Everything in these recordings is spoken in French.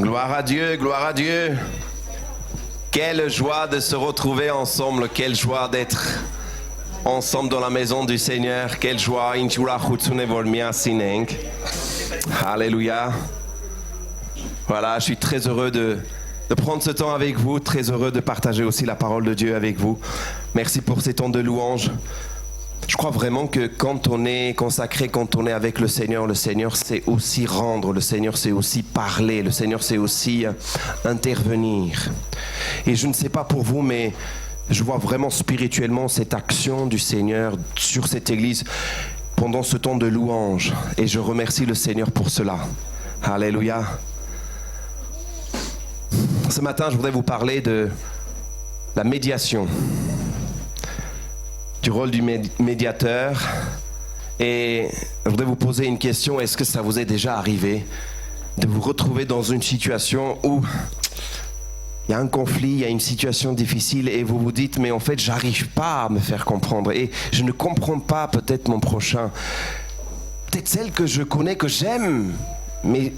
Gloire à Dieu, gloire à Dieu. Quelle joie de se retrouver ensemble, quelle joie d'être ensemble dans la maison du Seigneur, quelle joie. Alléluia. Voilà, je suis très heureux de prendre ce temps avec vous, très heureux de partager aussi la parole de Dieu avec vous. Merci pour ces temps de louange. Je crois vraiment que quand on est consacré, quand on est avec le Seigneur c'est aussi rendre, le Seigneur c'est aussi parler, le Seigneur c'est aussi intervenir. Et je ne sais pas pour vous, mais je vois vraiment spirituellement cette action du Seigneur sur cette église pendant ce temps de louange. Et je remercie le Seigneur pour cela. Alléluia. Ce matin, je voudrais vous parler de la médiation, du rôle du médiateur. Et je voudrais vous poser une question. Est-ce que ça vous est déjà arrivé de vous retrouver dans une situation où il y a un conflit, il y a une situation difficile et vous vous dites mais en fait j'arrive pas à me faire comprendre et je ne comprends pas peut-être mon prochain, peut-être celle que je connais, que j'aime, mais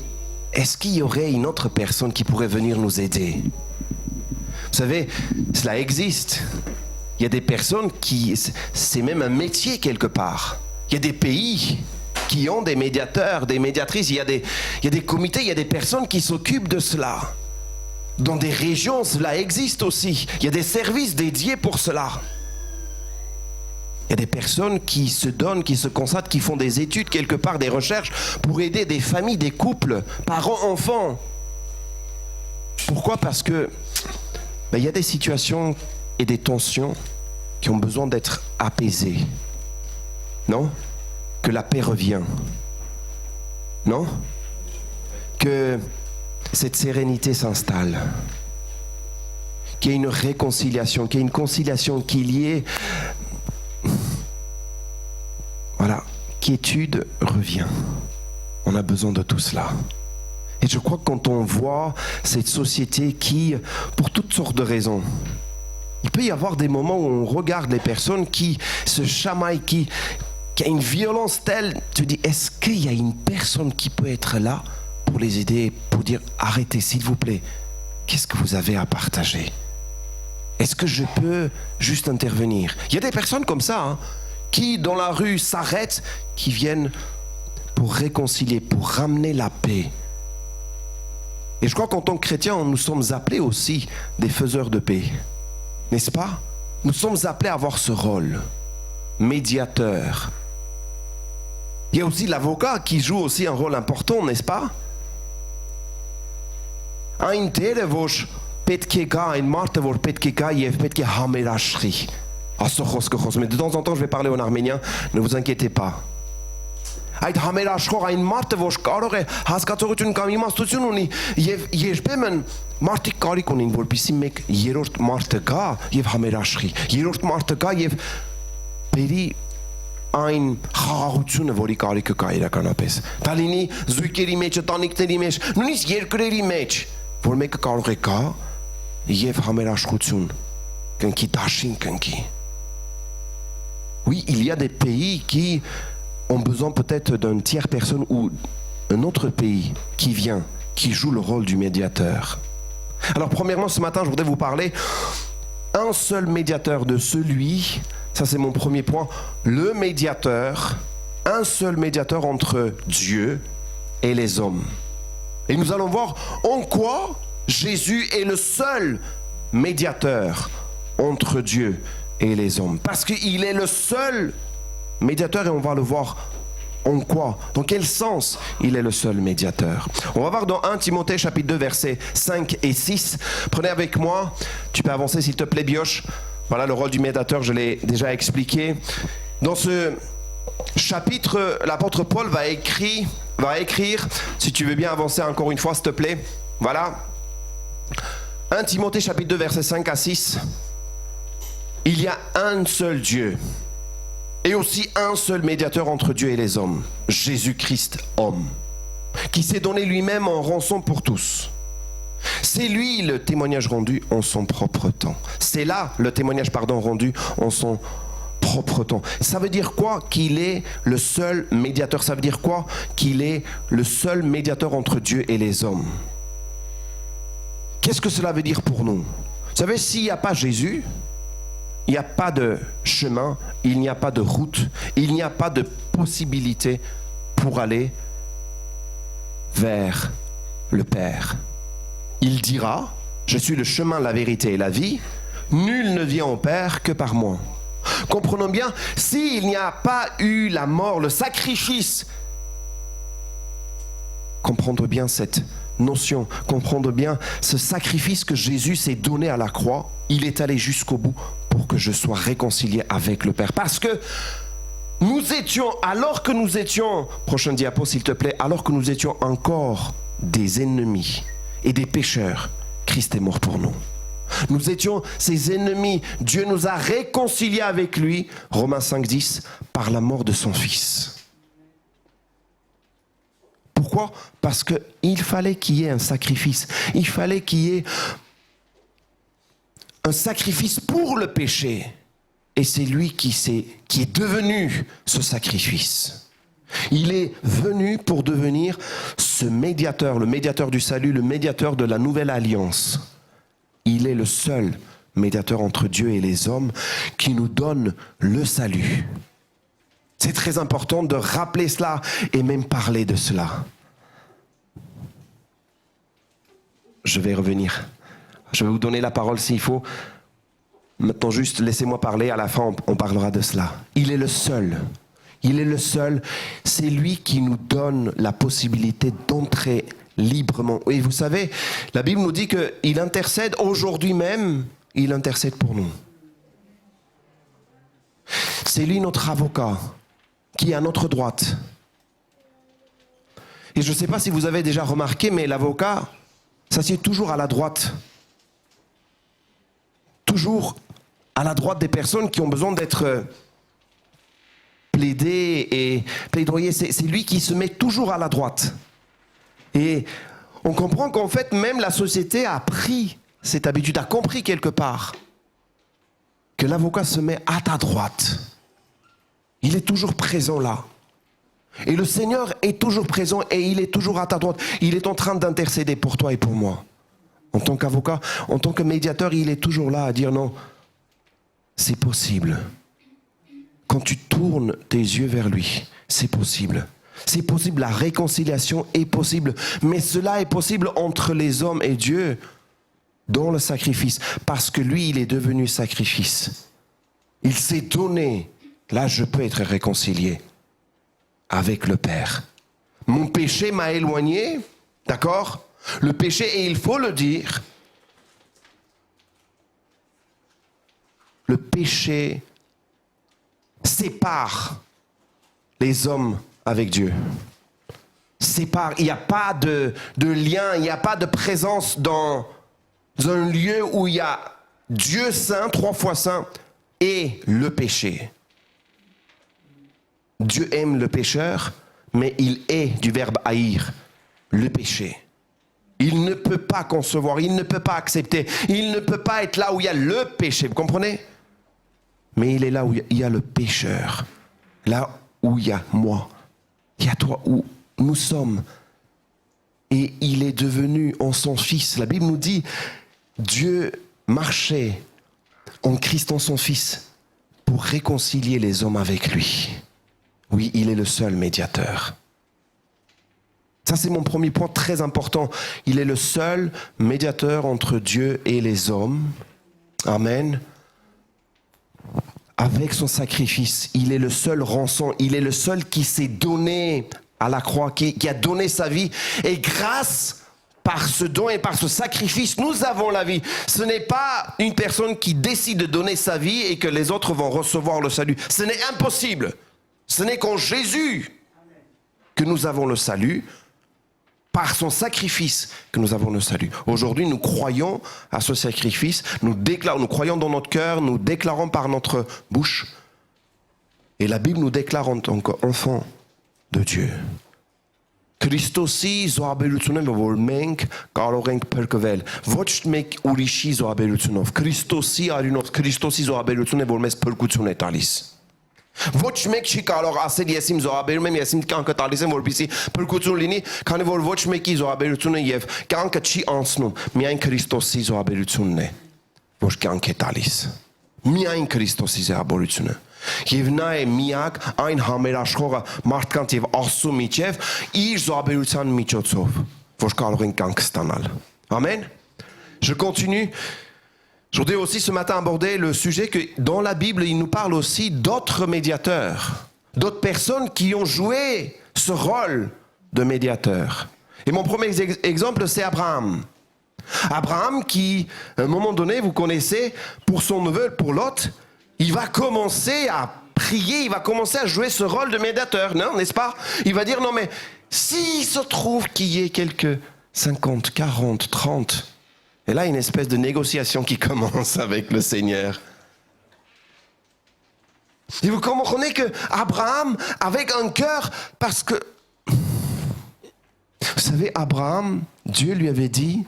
est-ce qu'il y aurait une autre personne qui pourrait venir nous aider? Vous savez, cela existe. Il y a des personnes qui, c'est même un métier quelque part. Il y a des pays qui ont des médiateurs, des médiatrices, il y a des comités, il y a des personnes qui s'occupent de cela. Dans des régions, cela existe aussi. Il y a des services dédiés pour cela. Il y a des personnes qui se donnent, qui se consacrent, qui font des études quelque part, des recherches pour aider des familles, des couples, parents, enfants. Pourquoi? Parce que il y a des situations et des tensions qui ont besoin d'être apaisées. Non? Que la paix revient. Non? Que cette sérénité s'installe. Qu'il y ait une réconciliation, qu'il y ait une conciliation, qu'il y ait... Voilà, quiétude revient. On a besoin de tout cela. Et je crois que quand on voit cette société qui, pour toutes sortes de raisons, il peut y avoir des moments où on regarde les personnes qui se chamaillent, qui a une violence telle, tu te dis, est-ce qu'il y a une personne qui peut être là pour les aider, pour dire, arrêtez s'il vous plaît, qu'est-ce que vous avez à partager? Est-ce que je peux juste intervenir? Il y a des personnes comme ça, hein, qui dans la rue s'arrêtent, qui viennent pour réconcilier, pour ramener la paix. Et je crois qu'en tant que chrétiens, nous sommes appelés aussi des faiseurs de paix. N'est-ce pas? Nous sommes appelés à avoir ce rôle, médiateur. Il y a aussi l'avocat qui joue aussi un rôle important, n'est-ce pas? Ein tére vosh petke ka, ein marte vor petke ka, yev petke hamerashri. Mais de temps en temps, je vais parler en arménien, ne vous inquiétez pas. Այդ համերաշխող այն մարդը, որ կարող է հասկացողություն կամ իմաստություն ունի եւ երբեմն մարդիկ կարիք ունին, որպեսզի մեկ երրորդ մարդը գա եւ համերաշխի, երրորդ մարդը գա եւ բերի այն խաղաղությունը, որի կարիքը կա իրականապես։ Դա լինի զույգերի մեջ, տանիքների մեջ, նույնիսկ երկրերի մեջ, որ մեկը կարող է գա եւ համերաշխություն կնքի, դաշին կնքի։ Oui, il y a des pays qui ont besoin peut-être d'une tierce personne ou un autre pays qui vient, qui joue le rôle du médiateur. Alors premièrement, ce matin, je voudrais vous parler un seul médiateur de celui, ça c'est mon premier point, le médiateur, un seul médiateur entre Dieu et les hommes. Et nous allons voir en quoi Jésus est le seul médiateur entre Dieu et les hommes. Parce qu'il est le seul médiateur et on va le voir en quoi, dans quel sens il est le seul médiateur. On va voir dans 1 Timothée chapitre 2 versets 5 et 6. Prenez avec moi, tu peux avancer s'il te plaît Bioche. Voilà le rôle du médiateur, je l'ai déjà expliqué. Dans ce chapitre, l'apôtre Paul va écrire, si tu veux bien avancer encore une fois s'il te plaît. Voilà. 1 Timothée chapitre 2 versets 5 à 6. Il y a un seul Dieu. Et aussi un seul médiateur entre Dieu et les hommes, Jésus-Christ, homme, qui s'est donné lui-même en rançon pour tous. C'est lui le témoignage rendu en son propre temps. C'est là le témoignage rendu en son propre temps. Ça veut dire quoi? Qu'il est le seul médiateur. Ça veut dire quoi? Qu'il est le seul médiateur entre Dieu et les hommes. Qu'est-ce que cela veut dire pour nous? Vous savez, s'il n'y a pas Jésus, il n'y a pas de chemin, il n'y a pas de route, il n'y a pas de possibilité pour aller vers le Père. Il dira, je suis le chemin, la vérité et la vie, nul ne vient au Père que par moi. Comprenons bien, s'il n'y a pas eu la mort, le sacrifice, comprendre bien cette notion, comprendre bien ce sacrifice que Jésus s'est donné à la croix, il est allé jusqu'au bout pour que je sois réconcilié avec le Père. Parce que nous étions, alors que nous étions, prochain diapo s'il te plaît, alors que nous étions encore des ennemis et des pécheurs, Christ est mort pour nous. Nous étions ses ennemis. Dieu nous a réconciliés avec lui, Romains 5,10, par la mort de son Fils. Pourquoi? Parce qu'il fallait qu'il y ait un sacrifice. Il fallait qu'il y ait un sacrifice pour le péché. Et c'est lui qui est devenu ce sacrifice. Il est venu pour devenir ce médiateur, le médiateur du salut, le médiateur de la nouvelle alliance. Il est le seul médiateur entre Dieu et les hommes qui nous donne le salut. C'est très important de rappeler cela et même parler de cela. Je vais revenir. Je vais vous donner la parole s'il faut. Maintenant, juste laissez-moi parler. À la fin, on parlera de cela. Il est le seul. Il est le seul. C'est lui qui nous donne la possibilité d'entrer librement. Et vous savez, la Bible nous dit qu'il intercède aujourd'hui même. Il intercède pour nous. C'est lui notre avocat qui est à notre droite. Et je ne sais pas si vous avez déjà remarqué, mais l'avocat s'assied toujours à la droite. Toujours à la droite des personnes qui ont besoin d'être plaidées et plaidoyées. C'est lui qui se met toujours à la droite. Et on comprend qu'en fait, même la société a pris cette habitude, a compris quelque part que l'avocat se met à ta droite. Il est toujours présent là. Et le Seigneur est toujours présent et il est toujours à ta droite. Il est en train d'intercéder pour toi et pour moi. En tant qu'avocat, en tant que médiateur, il est toujours là à dire non, c'est possible. Quand tu tournes tes yeux vers lui, c'est possible. C'est possible, la réconciliation est possible. Mais cela est possible entre les hommes et Dieu dans le sacrifice. Parce que lui, il est devenu sacrifice. Il s'est donné. Là, je peux être réconcilié avec le Père. Mon péché m'a éloigné, d'accord? Le péché, et il faut le dire, le péché sépare les hommes avec Dieu. Sépare, il n'y a pas de lien, il n'y a pas de présence dans un lieu où il y a Dieu saint, 3 fois saint, et le péché. Dieu aime le pécheur, mais il est du verbe haïr, le péché. Il ne peut pas concevoir, il ne peut pas accepter, il ne peut pas être là où il y a le péché, vous comprenez? Mais il est là où il y a le pécheur, là où il y a moi, il y a toi, où nous sommes. Et il est devenu en son Fils. La Bible nous dit, Dieu marchait en Christ en son Fils pour réconcilier les hommes avec lui. Oui, il est le seul médiateur. Ça, c'est mon premier point très important. Il est le seul médiateur entre Dieu et les hommes. Amen. Avec son sacrifice, il est le seul rançon. Il est le seul qui s'est donné à la croix, qui a donné sa vie. Et grâce, par ce don et par ce sacrifice, nous avons la vie. Ce n'est pas une personne qui décide de donner sa vie et que les autres vont recevoir le salut. Ce n'est impossible. Ce n'est qu'en Jésus que nous avons le salut, par son sacrifice que nous avons le salut. Aujourd'hui, nous croyons à ce sacrifice, nous croyons dans notre cœur, nous déclarons par notre bouche. Et la Bible nous déclare en tant qu'enfants de Dieu. Christosi zo abeluțunem volmenk kalorenk perkevel. Vočmek urishi zo abeluțunov. Christosi arinos Christosi zo abeluțune volmes perkuțune talis. Ոչ մեկ չի կարող ասել ես իմ զոհաբերում եմ, ես իմ կյանքը տալիս եմ, որպեսզի փրկություն լինի, քանի որ ոչ մեկի զոհաբերությունը եւ կյանքը չի անցնում, միայն Քրիստոսի զոհաբերությունն է, որ կյանք է տալիս։ Միայն Քրիստոսի զոհաբերությունը։ Եվ նա է միակ այն համերաշխողը մարդկանց եւ Աստծո միջև իր զոհաբերության միջոցով, որ կարող են կյանք ստանալ։ Amen. Je continue. Je voudrais aussi ce matin aborder le sujet que dans la Bible, il nous parle aussi d'autres médiateurs, d'autres personnes qui ont joué ce rôle de médiateur. Et mon premier exemple, c'est Abraham. Abraham qui, à un moment donné, vous connaissez, pour son neveu, pour Lot, il va commencer à prier, il va commencer à jouer ce rôle de médiateur, non, n'est-ce pas? Il va dire, non mais, s'il se trouve qu'il y ait quelques 50, 40, 30... Et là, une espèce de négociation qui commence avec le Seigneur. Et vous comprenez que Abraham, avec un cœur, parce que... Vous savez, Abraham, Dieu lui avait dit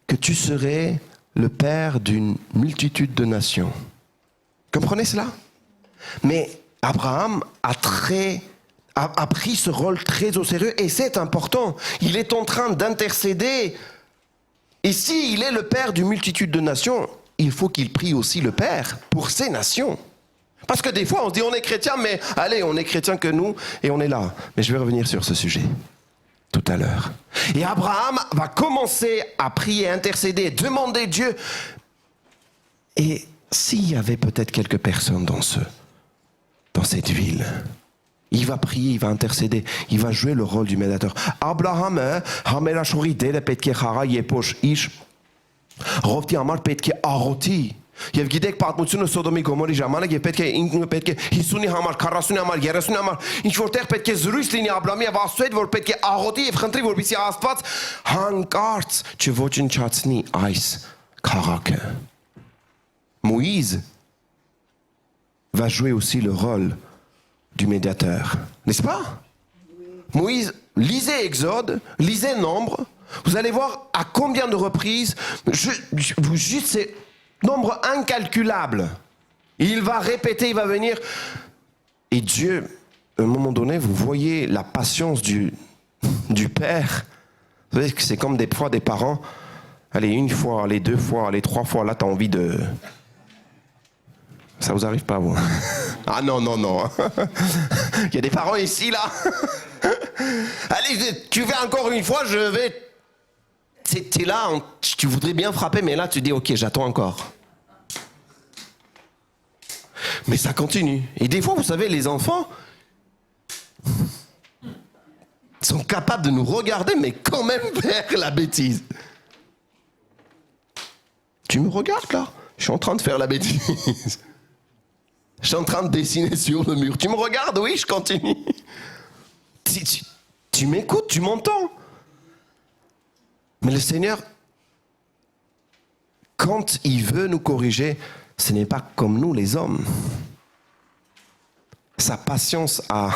que tu serais le père d'une multitude de nations. Comprenez cela? Mais Abraham a pris ce rôle très au sérieux et c'est important. Il est en train d'intercéder. Et s'il est le père d'une multitude de nations, il faut qu'il prie aussi le Père pour ces nations. Parce que des fois, on se dit on est chrétien, mais allez, on est chrétien que nous, et on est là. Mais je vais revenir sur ce sujet tout à l'heure. Et Abraham va commencer à prier, intercéder, demander Dieu. Et s'il y avait peut-être quelques personnes dans cette ville, il va prier, il va intercéder, il va jouer le rôle du médiateur. Abraham, համերաշխողի դերը պետք է խաղա երբ իր Ռովտի համար պետք է աղոթի։ Եվ գիտեք պատմությունը Սոդոմի Գոմորի ժամանակ եւ պետք է 50-ի համար, 40-ի համար, 30-ի համար ինչ որտեղ պետք է զրույց լինի Աբրամի եւ Աստծո հետ, որ պետք է աղոթի եւ խնդրի, որպեսզի Աստված հանկարծ չոչնչացնի այս քաղաքը։ Moïse va jouer aussi le rôle du médiateur, n'est-ce pas? Moïse, lisez Exode, lisez Nombre, vous allez voir à combien de reprises, juste c'est nombre incalculable. Il va répéter, il va venir. Et Dieu, à un moment donné, vous voyez la patience du Père. Vous savez que c'est comme des fois des parents, allez, une fois, allez, deux fois, allez, trois fois, là tu as envie de... Ça vous arrive pas, vous? Ah non, non, non. Il y a des parents ici, là. Allez, tu fais encore une fois, je vais... T'es là, tu voudrais bien frapper, mais là, tu dis, ok, j'attends encore. Mais ça continue. Et des fois, vous savez, les enfants sont capables de nous regarder, mais quand même faire la bêtise. Tu me regardes, là? Je suis en train de faire la bêtise. Je suis en train de dessiner sur le mur. Tu me regardes? Oui, je continue. Tu m'écoutes, tu m'entends. Mais le Seigneur, quand il veut nous corriger, ce n'est pas comme nous les hommes. Sa patience a...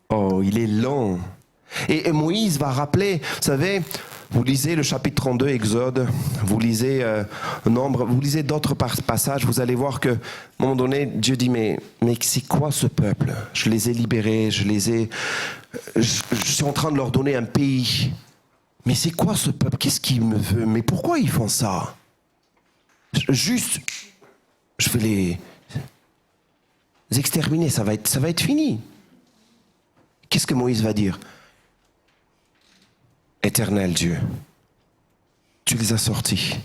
Oh, il est lent. Et Moïse va rappeler, vous savez... Vous lisez le chapitre 32, Exode, vous lisez Nombre, vous lisez d'autres passages, vous allez voir qu'à un moment donné, Dieu dit, mais c'est quoi ce peuple? Je les ai libérés, je suis en train de leur donner un pays. Mais c'est quoi ce peuple? Qu'est-ce qu'il me veut? Mais pourquoi ils font ça? Juste, je vais les exterminer, ça va être fini. Qu'est-ce que Moïse va dire? Éternel Dieu, tu les as sortis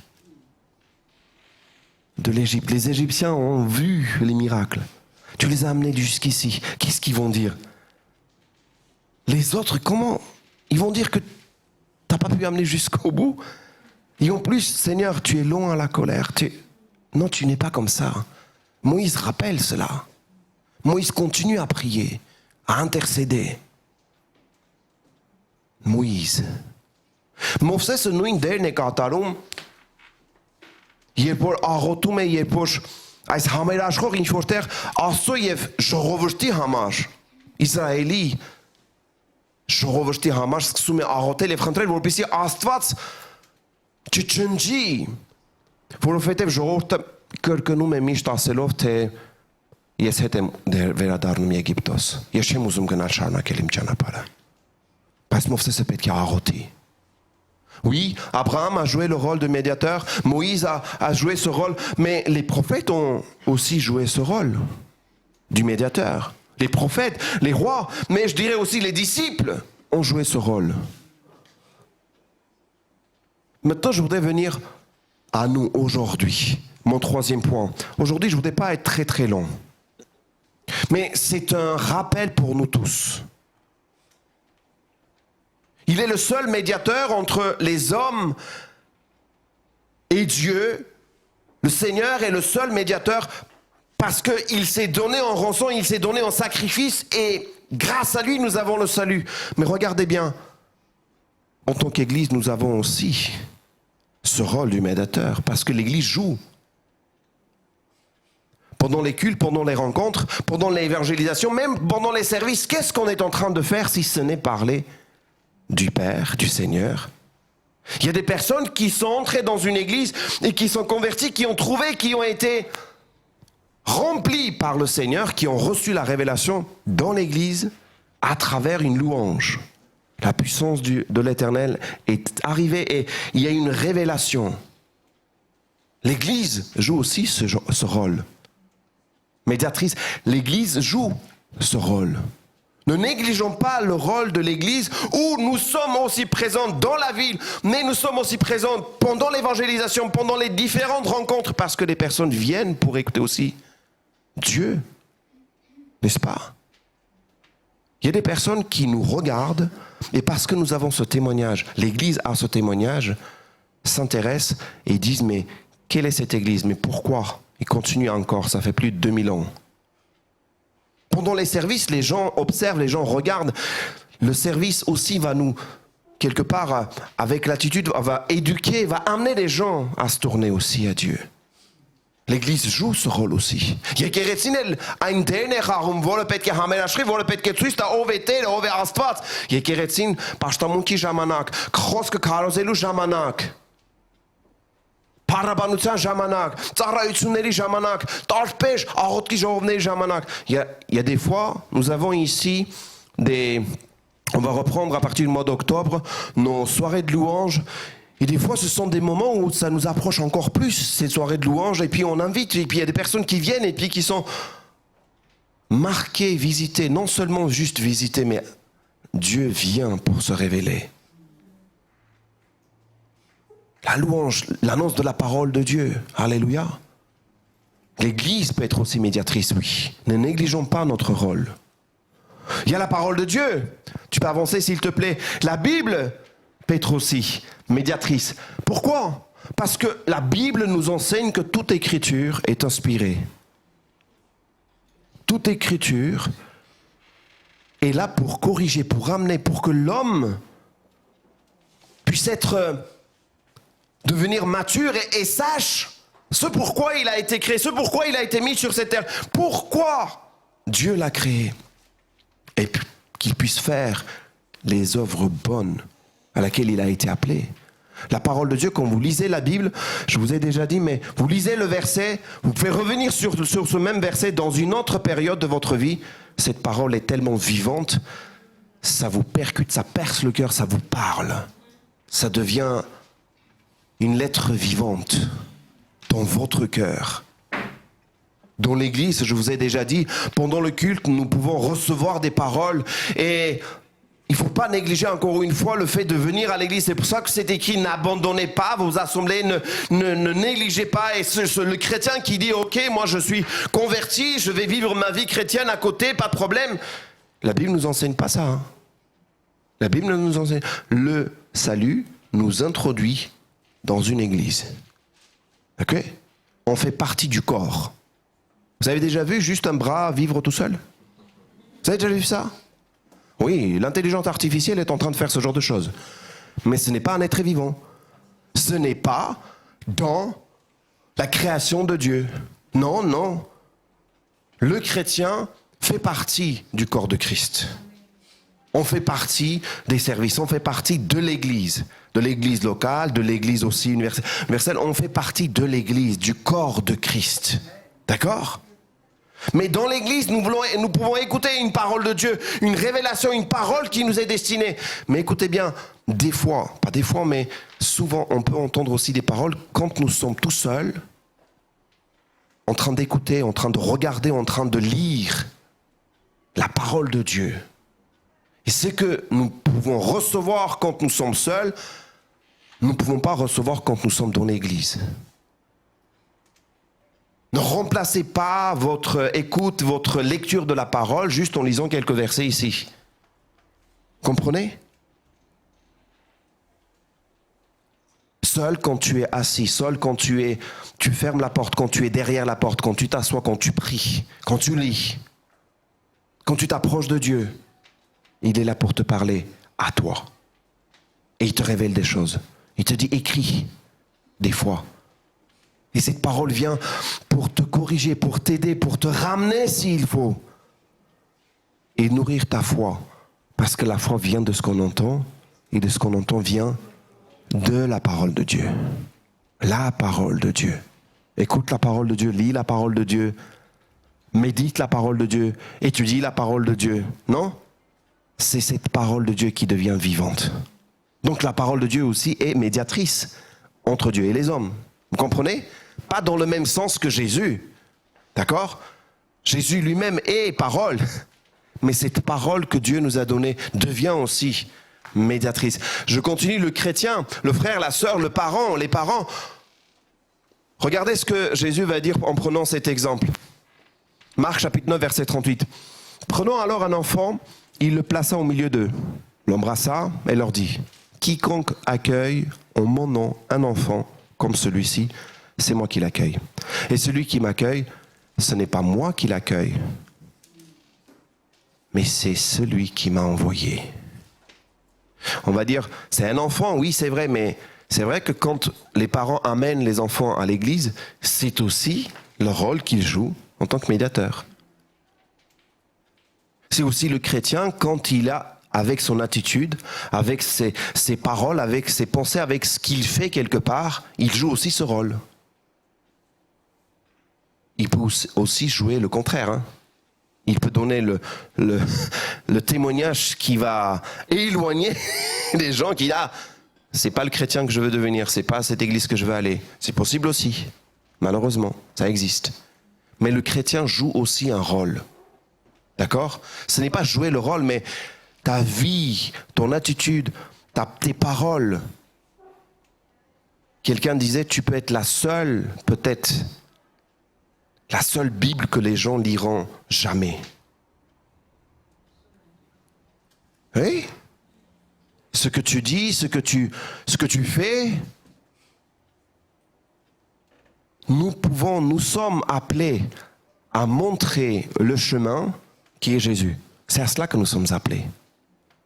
de l'Égypte. Les Égyptiens ont vu les miracles. Tu les as amenés jusqu'ici. Qu'est-ce qu'ils vont dire? Les autres, comment? Ils vont dire que tu n'as pas pu amener jusqu'au bout. Et en plus, Seigneur, tu es long à la colère. Non, tu n'es pas comme ça. Moïse rappelle cela. Moïse continue à prier, à intercéder. Moïse. Մովսեսը նույն դերն է կատարում, երբ որ աղոթում է, երբ որ այս համերաշխող ինչ որտեղ Աստծո եւ ժողովրդի համար, Իսրայելի ժողովրդի համար սկսում է աղոթել եւ խնդրել, որպեսզի Աստված չջնջի Որովհետև ժողովուրդը կրկնում է միշտ ասելով, թե ես հետ եմ վերադառնում Եգիպտոս։ Ես չեմ ուզում գնալ շարունակել իմ ճանապարհը։ Բայց Մովսեսը պետք է աղոթի։ Oui, Abraham a joué le rôle de médiateur, Moïse a joué ce rôle, mais les prophètes ont aussi joué ce rôle du médiateur. Les prophètes, les rois, mais je dirais aussi les disciples ont joué ce rôle. Maintenant, je voudrais venir à nous aujourd'hui. Mon troisième point. Aujourd'hui, je ne voudrais pas être très très long. Mais c'est un rappel pour nous tous. Il est le seul médiateur entre les hommes et Dieu. Le Seigneur est le seul médiateur parce qu'il s'est donné en rançon, il s'est donné en sacrifice et grâce à lui, nous avons le salut. Mais regardez bien, en tant qu'Église, nous avons aussi ce rôle du médiateur parce que l'Église joue. Pendant les cultes, pendant les rencontres, pendant l'évangélisation, même pendant les services, qu'est-ce qu'on est en train de faire si ce n'est parler du Père, du Seigneur? Il y a des personnes qui sont entrées dans une église et qui sont converties, qui ont trouvé, qui ont été remplies par le Seigneur, qui ont reçu la révélation dans l'église à travers une louange. La puissance de l'Éternel est arrivée et il y a une révélation. L'église joue aussi ce rôle. Médiatrice, l'Église joue ce rôle. Ne négligeons pas le rôle de l'Église où nous sommes aussi présents dans la ville, mais nous sommes aussi présents pendant l'évangélisation, pendant les différentes rencontres, parce que les personnes viennent pour écouter aussi Dieu, n'est-ce pas? Il y a des personnes qui nous regardent et parce que nous avons ce témoignage, l'Église a ce témoignage, s'intéressent et disent mais quelle est cette Église? Mais pourquoi? Il continue encore, ça fait plus de 2000 ans. Pendant les services, les gens observent, les gens regardent. Le service aussi va nous, quelque part, avec l'attitude, va éduquer, va amener les gens à se tourner aussi à Dieu. L'Église joue ce rôle aussi. Եկեղեցին այն դերն է խաղում, որը պետք է համերաշխի, որը պետք է ցույց տա ով է Տերը, ով է Աստված։ Եկեղեցին պաշտամունքի ժամանակ, խոսքը քարոզելու ժամանակ, Փառաբանության ժամանակ, ծառայությունների ժամանակ, տարբեր աղոթքի ժողովների ժամանակ. Il y a des fois, nous avons ici on va reprendre à partir du mois d'octobre nos soirées de louange. Et des fois, ce sont des moments où ça nous approche encore plus, ces soirées de louange. Et puis on invite, et puis il y a des personnes qui viennent et puis qui sont marquées, visitées, non seulement juste visitées, mais Dieu vient pour se révéler. La louange, l'annonce de la parole de Dieu. Alléluia. L'Église peut être aussi médiatrice, oui. Ne négligeons pas notre rôle. Il y a la parole de Dieu. Tu peux avancer s'il te plaît. La Bible peut être aussi médiatrice. Pourquoi? Parce que la Bible nous enseigne que toute écriture est inspirée. Toute écriture est là pour corriger, pour ramener, pour que l'homme puisse devenir mature et sache ce pourquoi il a été créé, ce pourquoi il a été mis sur cette terre, pourquoi Dieu l'a créé, et qu'il puisse faire les œuvres bonnes à laquelle il a été appelé. La parole de Dieu, quand vous lisez la Bible, je vous ai déjà dit, mais vous lisez le verset, vous pouvez revenir sur ce même verset dans une autre période de votre vie. Cette parole est tellement vivante, ça vous percute, ça perce le cœur, ça vous parle. Ça devient une lettre vivante dans votre cœur. Dans l'église, je vous ai déjà dit, pendant le culte, nous pouvons recevoir des paroles et il ne faut pas négliger encore une fois le fait de venir à l'église. C'est pour ça que c'est écrit, n'abandonnez pas vos assemblées, ne négligez pas. Et le chrétien qui dit, ok, moi je suis converti, je vais vivre ma vie chrétienne à côté, pas de problème. La Bible ne nous enseigne pas ça. Hein. La Bible nous enseigne. Le salut nous introduit dans une église. Ok? On fait partie du corps. Vous avez déjà vu juste un bras vivre tout seul? Vous avez déjà vu ça? Oui, l'intelligence artificielle est en train de faire ce genre de choses. Mais ce n'est pas un être vivant. Ce n'est pas dans la création de Dieu. Non, non. Le chrétien fait partie du corps de Christ. On fait partie des services, on fait partie de l'église locale, de l'église aussi universelle. On fait partie de l'église, du corps de Christ. D'accord ? Mais dans l'église, nous pouvons écouter une parole de Dieu, une révélation, une parole qui nous est destinée. Mais écoutez bien, des fois, pas des fois, mais souvent, on peut entendre aussi des paroles quand nous sommes tout seuls, en train d'écouter, en train de regarder, en train de lire la parole de Dieu. Et ce que nous pouvons recevoir quand nous sommes seuls, nous ne pouvons pas recevoir quand nous sommes dans l'église. Ne remplacez pas votre écoute, votre lecture de la parole juste en lisant quelques versets ici. Comprenez ? Seul quand tu es assis, seul quand tu fermes la porte, quand tu es derrière la porte, quand tu t'assois, quand tu pries, quand tu lis, quand tu t'approches de Dieu, il est là pour te parler à toi. Et il te révèle des choses. Il te dit écris, des fois. Et cette parole vient pour te corriger, pour t'aider, pour te ramener s'il faut. Et nourrir ta foi. Parce que la foi vient de ce qu'on entend. Et de ce qu'on entend vient de la parole de Dieu. La parole de Dieu. Écoute la parole de Dieu, lis la parole de Dieu. Médite la parole de Dieu. Étudie la parole de Dieu. Non ? C'est cette parole de Dieu qui devient vivante. Donc la parole de Dieu aussi est médiatrice entre Dieu et les hommes. Vous comprenez ? Pas dans le même sens que Jésus. D'accord ? Jésus lui-même est parole. Mais cette parole que Dieu nous a donnée devient aussi médiatrice. Je continue, le chrétien, le frère, la sœur, le parent, les parents. Regardez ce que Jésus va dire en prenant cet exemple. Marc chapitre 9, verset 38. Prenons alors un enfant, il le plaça au milieu d'eux, l'embrassa et leur dit, quiconque accueille en mon nom un enfant comme celui-ci, c'est moi qui l'accueille. Et celui qui m'accueille, ce n'est pas moi qui l'accueille, mais c'est celui qui m'a envoyé. On va dire, c'est un enfant, oui c'est vrai, mais c'est vrai que quand les parents amènent les enfants à l'église, c'est aussi le rôle qu'ils jouent en tant que médiateur. C'est aussi le chrétien quand il a, avec son attitude, avec ses paroles, avec ses pensées, avec ce qu'il fait quelque part, il joue aussi ce rôle. Il peut aussi jouer le contraire. Hein. Il peut donner le témoignage qui va éloigner des gens qui disent « Ah, c'est pas le chrétien que je veux devenir, c'est pas à cette église que je veux aller. » C'est possible aussi, malheureusement, ça existe. Mais le chrétien joue aussi un rôle. D'accord ? Ce n'est pas jouer le rôle, mais ta vie, ton attitude, tes paroles. Quelqu'un disait, tu peux être la seule, peut-être, la seule Bible que les gens liront jamais. Oui ? Ce que tu dis, ce que tu fais, nous sommes appelés à montrer le chemin qui est Jésus. C'est à cela que nous sommes appelés.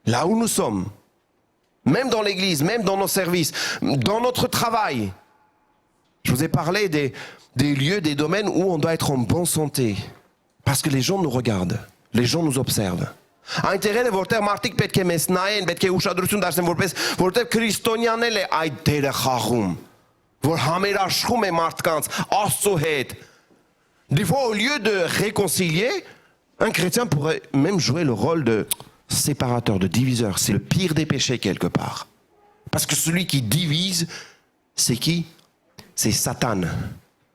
Là où nous sommes, même dans l'église, même dans nos services, dans notre travail. Je vous ai parlé des lieux, des domaines où on doit être en bonne santé. Parce que les gens nous regardent, les gens nous observent. Այնտեղերը որտեղ մարդիկ պետք է մեզ նայեն, պետք է ուշադրություն դարձնեն որպես որտեղ քրիստոնյանել է այդ դերը խաղում, որ համերաշխում է մարդկանց Աստծո հետ. Des fois, au lieu de réconcilier, un chrétien pourrait même jouer le rôle de séparateur, de diviseur. C'est le pire des péchés quelque part. Parce que celui qui divise, c'est qui ? C'est Satan.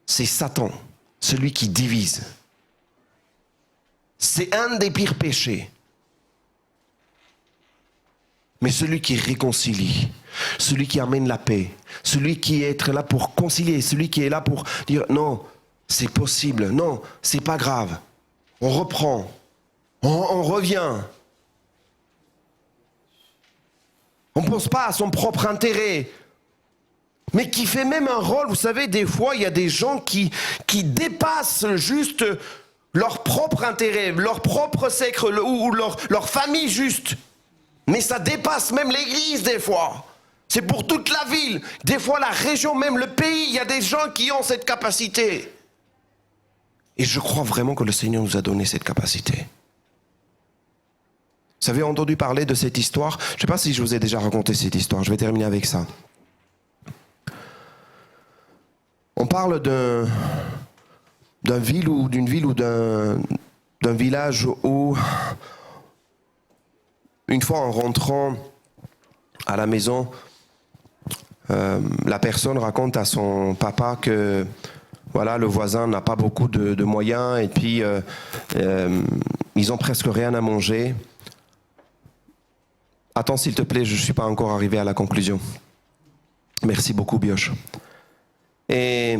C'est Satan, celui qui divise. C'est un des pires péchés. Mais celui qui réconcilie, celui qui amène la paix, celui qui est là pour concilier, celui qui est là pour dire non, c'est possible, non, c'est pas grave. On reprend, on revient. On ne pense pas à son propre intérêt, mais qui fait même un rôle. Vous savez, des fois, il y a des gens qui dépassent juste leur propre intérêt, leur propre secre ou leur famille juste. Mais ça dépasse même l'église des fois. C'est pour toute la ville, des fois la région, même le pays. Il y a des gens qui ont cette capacité. Et je crois vraiment que le Seigneur nous a donné cette capacité. Vous avez entendu parler de cette histoire? Je ne sais pas si je vous ai déjà raconté cette histoire. Je vais terminer avec ça. On parle d'une ville ou d'un village où, une fois en rentrant à la maison, la personne raconte à son papa que voilà, le voisin n'a pas beaucoup de moyens et puis ils ont presque rien à manger. Attends s'il te plaît, je ne suis pas encore arrivé à la conclusion. Merci beaucoup, Bioche. Et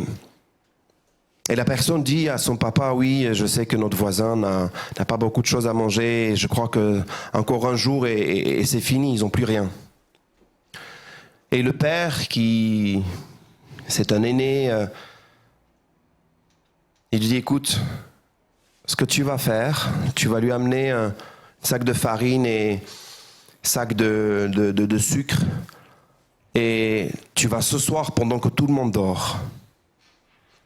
la personne dit à son papa, oui, je sais que notre voisin n'a pas beaucoup de choses à manger, et je crois que encore un jour et c'est fini, ils n'ont plus rien. Et le père, c'est un aîné, il lui dit, écoute, ce que tu vas faire, tu vas lui amener un sac de farine et sac de sucre, et tu vas ce soir, pendant que tout le monde dort,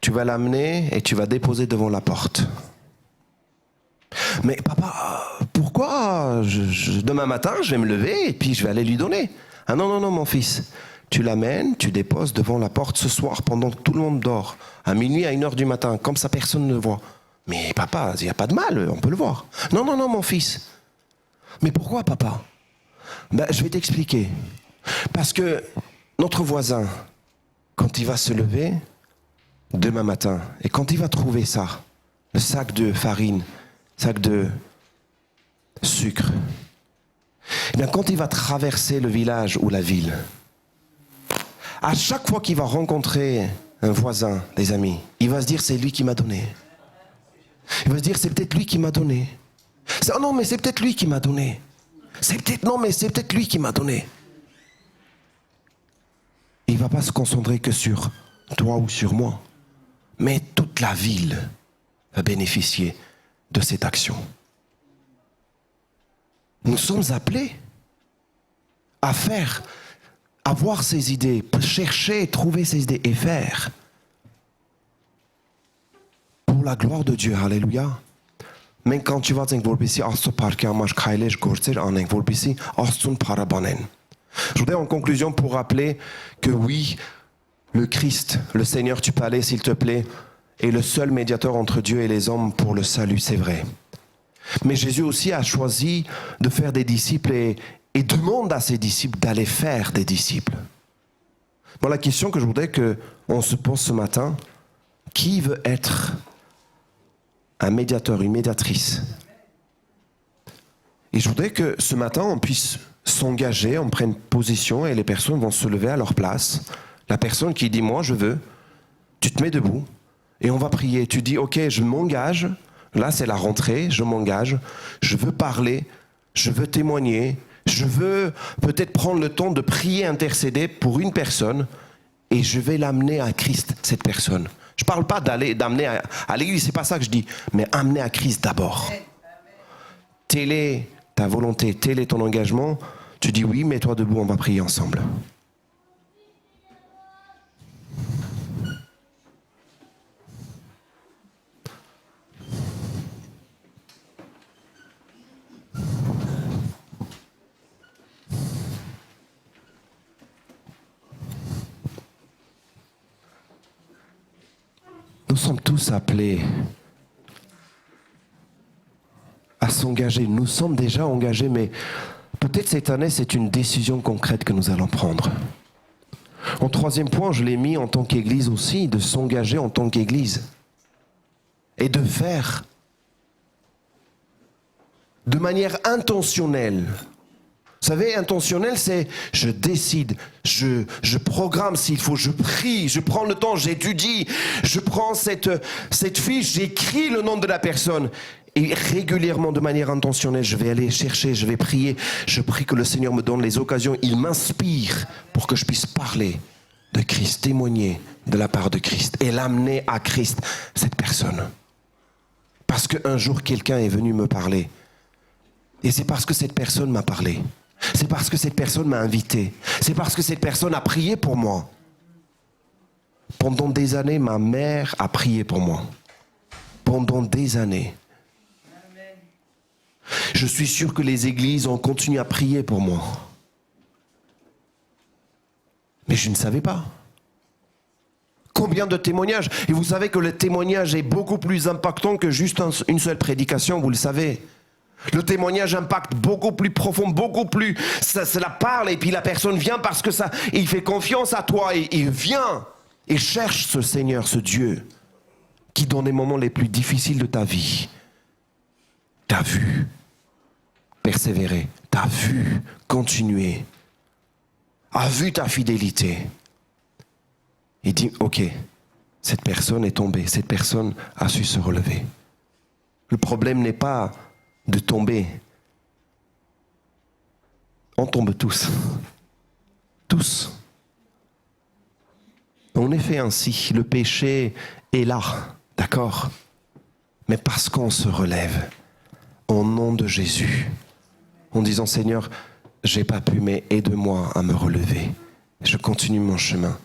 tu vas l'amener et tu vas déposer devant la porte. Mais papa, pourquoi demain matin, je vais me lever et puis je vais aller lui donner. Ah non, mon fils. Tu l'amènes, tu déposes devant la porte ce soir pendant que tout le monde dort. À minuit, à 1h du matin, comme ça personne ne le voit. Mais papa, il n'y a pas de mal, on peut le voir. Non, mon fils. Mais pourquoi, papa? Je vais t'expliquer. Parce que notre voisin, quand il va se lever demain matin, et quand il va trouver ça, le sac de farine, sac de sucre, et bien quand il va traverser le village ou la ville, à chaque fois qu'il va rencontrer un voisin, des amis, il va se dire c'est lui qui m'a donné. Il va se dire c'est peut-être lui qui m'a donné. Oh non mais c'est peut-être lui qui m'a donné. C'est peut-être lui qui m'a donné. Il ne va pas se concentrer que sur toi ou sur moi. Mais toute la ville va bénéficier de cette action. Nous sommes appelés à faire, à voir ces idées, chercher, trouver ces idées et faire. Pour la gloire de Dieu, alléluia. Mais quand tu vas dire que Astro parkeamash kailesh gortser anek vorbisi Astun parabanen. Je voudrais en conclusion pour rappeler que oui, le Christ, le Seigneur, tu peux aller s'il te plaît, est le seul médiateur entre Dieu et les hommes pour le salut, c'est vrai. Mais Jésus aussi a choisi de faire des disciples et demande à ses disciples d'aller faire des disciples. Bon, la question que je voudrais qu'on se pose ce matin, qui veut être un médiateur, une médiatrice? Et je voudrais que ce matin, on puisse s'engager, on prenne position et les personnes vont se lever à leur place. La personne qui dit « moi je veux », tu te mets debout et on va prier. Tu dis « ok, je m'engage ». Là, c'est la rentrée, je m'engage, je veux parler, je veux témoigner, je veux peut-être prendre le temps de prier, intercéder pour une personne et je vais l'amener à Christ, cette personne. Je ne parle pas d'amener à l'église, c'est pas ça que je dis, mais amener à Christ d'abord. Telle est ta volonté, tel est ton engagement, tu dis oui, mets-toi debout, on va prier ensemble. Nous sommes tous appelés à s'engager. Nous sommes déjà engagés, mais peut-être cette année, c'est une décision concrète que nous allons prendre. En troisième point, je l'ai mis en tant qu'Église aussi, de s'engager en tant qu'Église et de faire de manière intentionnelle. Vous savez, intentionnel, c'est je décide, je programme s'il faut, je prie, je prends le temps, j'étudie, je prends cette fiche, j'écris le nom de la personne. Et régulièrement, de manière intentionnelle, je vais aller chercher, je vais prier. Je prie que le Seigneur me donne les occasions, il m'inspire pour que je puisse parler de Christ, témoigner de la part de Christ et l'amener à Christ, cette personne. Parce qu'un jour, quelqu'un est venu me parler. Et c'est parce que cette personne m'a parlé. C'est parce que cette personne m'a invité. C'est parce que cette personne a prié pour moi. Pendant des années, ma mère a prié pour moi. Pendant des années. Je suis sûr que les églises ont continué à prier pour moi. Mais je ne savais pas. Combien de témoignages? Et vous savez que le témoignage est beaucoup plus impactant que juste une seule prédication, vous le savez. Le témoignage impacte beaucoup plus profond, beaucoup plus. Cela parle et puis la personne vient parce que ça, il fait confiance à toi et il vient et cherche ce Seigneur, ce Dieu qui dans les moments les plus difficiles de ta vie t'a vu persévérer, t'a vu continuer, a vu ta fidélité. Il dit, ok, cette personne est tombée, cette personne a su se relever. Le problème n'est pas de tomber. On tombe tous. Tous. On est fait ainsi. Le péché est là, d'accord? Mais parce qu'on se relève, au nom de Jésus, en disant, Seigneur, j'ai pas pu, mais aide-moi à me relever. Je continue mon chemin.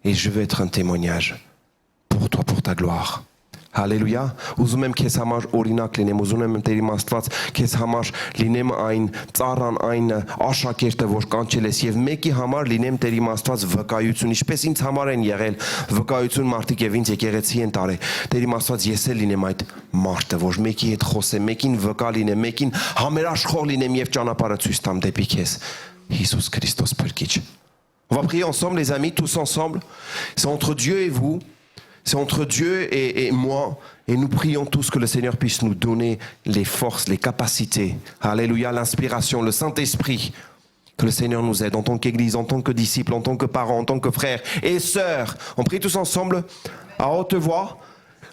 Et je veux être un témoignage pour toi, pour ta gloire. Alléluia. Ուզում եմ քեզ համար օրինակ լինեմ, ուզում եմ Տեր իմ Աստված քեզ համար լինեմ այն ծառան, այն աշակերտը, որ կանչել ես եւ մեկի համար լինեմ Տեր իմ Աստված վկայություն, ինչպես ինձ համար են եղել վկայություն մարդիկ եւ ինձ եկեղեցի են տարել։ Տեր իմ Աստված ես էլ լինեմ այդ մարդը, որ մեկի հետ խոսեմ, մեկին վկա լինեմ, մեկին համերաշխող լինեմ եւ ճանապարհը ցույց տամ դեպի քեզ։ Հիսուս Քրիստոս Փրկիչ։ On va prier ensemble, les amis, tous ensemble. C'est entre Dieu et vous. C'est entre Dieu et moi. Et nous prions tous que le Seigneur puisse nous donner les forces, les capacités. Alléluia, l'inspiration, le Saint-Esprit. Que le Seigneur nous aide en tant qu'Église, en tant que disciples, en tant que parents, en tant que frères et sœurs. On prie tous ensemble à haute voix.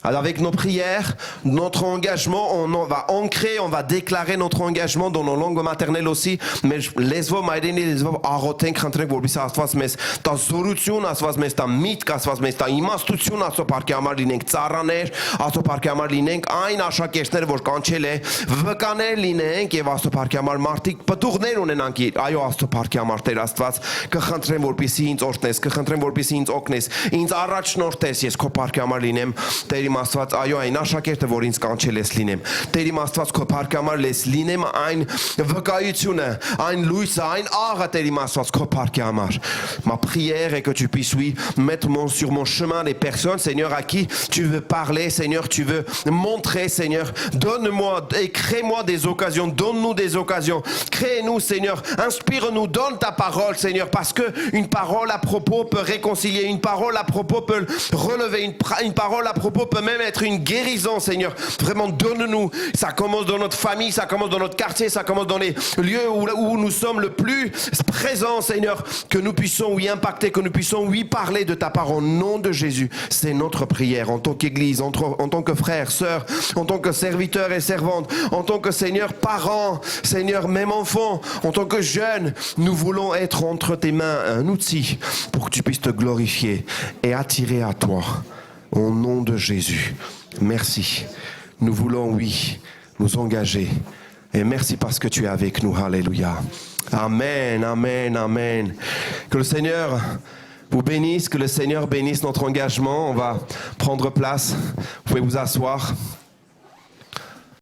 Alors avec nos prières, notre engagement, on va ancrer, on va déclarer notre engagement dans nos langues maternelles aussi. Mais lesvo maïdeni lesvo arotenk khantrenk որպեսզի Աստված մեզ տա զորություն, Աստված մեզ տա միտք, Աստված մեզ տա իմաստություն, Աստծո փառքի համար լինենք ծառաներ, Աստծո փառքի համար լինենք այն աշակերտները, որ կանչել է, վկաներ լինենք եւ Աստծո փառքի համար մարդիկ պտուղներ ունենանք։ Այո, Աստծո փառքի համար Տեր Աստված, կխնդրեմ որպեսզի ինձ օրհնես, կխնդրեմ որպեսզի ինձ օգնես, ինձ առաջնորդես, ես քո փառքի համար լինեմ Տեր իմ Աստված, այո, այն աշակերտը, որ ինձ կանչել ես լինեմ։ Տեր իմ Աստված, քո փառքի համար ես լինեմ այն վկայությունը, այն լույսը, այն աղը, Տեր իմ Աստված, քո փառքի համար։ Ma prière est que tu puisses, oui, mettre sur mon chemin les personnes, Seigneur, à qui tu veux parler, Seigneur, tu veux montrer, Seigneur. Donne-moi et crée-moi des occasions, donne-nous des occasions. Crée-nous, Seigneur, inspire-nous, donne ta parole, Seigneur, parce que une parole à propos peut réconcilier, une parole à propos peut relever, une parole à propos peut même être une guérison, Seigneur. Vraiment, donne-nous. Ça commence dans notre famille, ça commence dans notre quartier, ça commence dans les lieux où nous sommes le plus présents, Seigneur. Que nous puissions, oui, impacter, que nous puissions, oui, parler de ta parole au nom de Jésus. C'est notre prière en tant qu'Église, en tant que frères, sœurs, en tant que serviteurs et servantes, en tant que Seigneur, parents, Seigneur, même enfants, en tant que jeunes. Nous voulons être entre tes mains un outil pour que tu puisses te glorifier et attirer à toi. Au nom de Jésus, merci. Nous voulons, oui, nous engager. Et merci parce que tu es avec nous. Alléluia. Amen, amen, amen. Que le Seigneur vous bénisse, que le Seigneur bénisse notre engagement. On va prendre place. Vous pouvez vous asseoir.